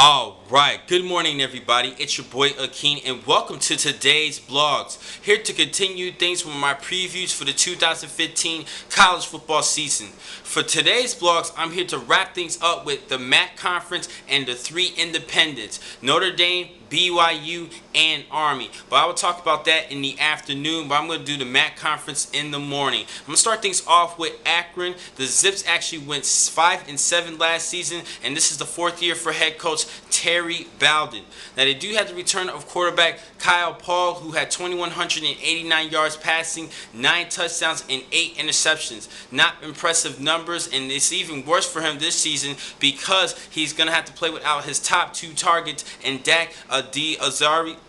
Alright, good morning everybody, it's your boy Akeen and welcome to today's vlogs. Here to continue things with my previews for the 2015 college football season. For today's vlogs, I'm here to wrap things up with the MAC conference and the three independents, Notre Dame, BYU, and Army. But I will talk about that in the afternoon, but I'm going to do the MAC conference in the morning. I'm going to start things off with Akron. The Zips actually went 5-7 last season, and this is the fourth year for head coach Terry Bowden. Now they do have the return of quarterback Kyle Paul, who had 2,189 yards passing, 9 touchdowns, and 8 interceptions. Not impressive numbers, and it's even worse for him this season because he's going to have to play without his top 2 targets and Dak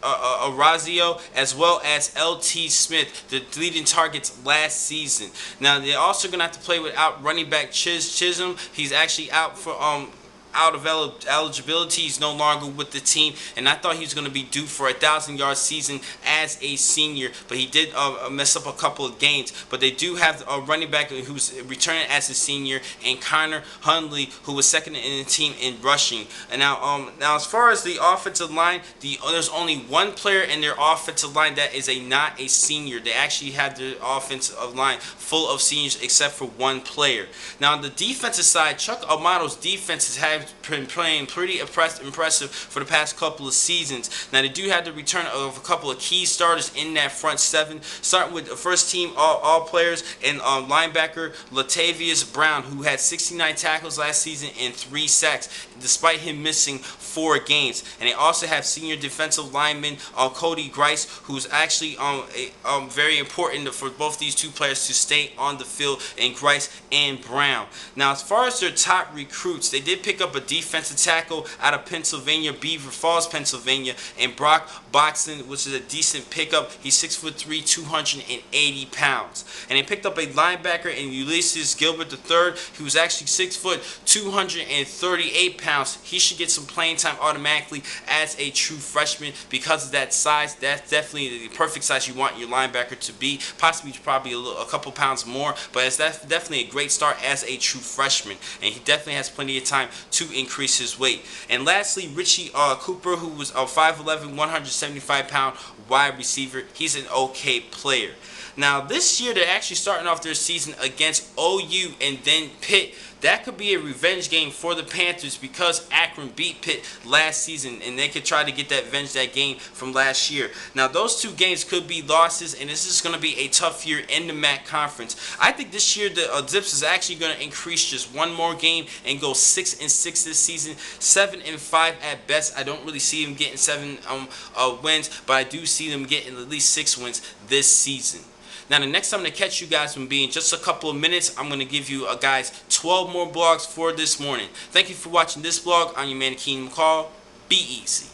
Orazio as well as L.T. Smith, the leading targets last season. Now they're also going to have to play without running back Chisholm. He's actually out of eligibility. He's no longer with the team, and I thought he was going to be due for a 1,000-yard season as a senior, but he did mess up a couple of games. But they do have a running back who's returning as a senior, and Connor Hundley, who was second in the team in rushing. And now as far as the offensive line, there's only one player in their offensive line that is not a senior. They actually have their offensive line full of seniors except for one player. Now on the defensive side, Chuck Amato's defenses have been playing pretty impressive for the past couple of seasons. Now they do have the return of a couple of key starters in that front seven, starting with the first team all players and linebacker Latavius Brown, who had 69 tackles last season and 3 sacks, despite him missing 4 games. And they also have senior defensive lineman Cody Grice, who's actually very important for both these two players to stay on the field, and Grice and Brown. Now as far as their top recruits, they did pick up a defensive tackle out of Pennsylvania, Beaver Falls, Pennsylvania, and Brock Boxon, which is a decent pickup. He's 6'3", 280 pounds. And they picked up a linebacker in Ulysses Gilbert III, who was actually 6 foot, 238 pounds. He should get some playing time automatically as a true freshman because of that size. That's definitely the perfect size you want your linebacker to be. Possibly probably a couple pounds more, but it's definitely a great start as a true freshman, and he definitely has plenty of time to increase his weight. And lastly, Richie Cooper, who was a 5'11", 175-pound wide receiver. He's an okay player. Now this year they're actually starting off their season against OU and then Pitt. That could be a revenge game for the Panthers because Akron beat Pitt last season, and they could try to get that game from last year. Now those 2 games could be losses, and this is going to be a tough year in the MAC conference. I think this year the Zips is actually going to increase just one more game and go 6-6 this season, 7-5 at best. I don't really see them getting 7 wins, but I do see them getting at least 6 wins this season. Now the next time to catch you guys will be in just a couple of minutes. I'm going to give you guys 12 more vlogs for this morning. Thank you for watching this vlog. I'm your man Akeen McCall. Be easy.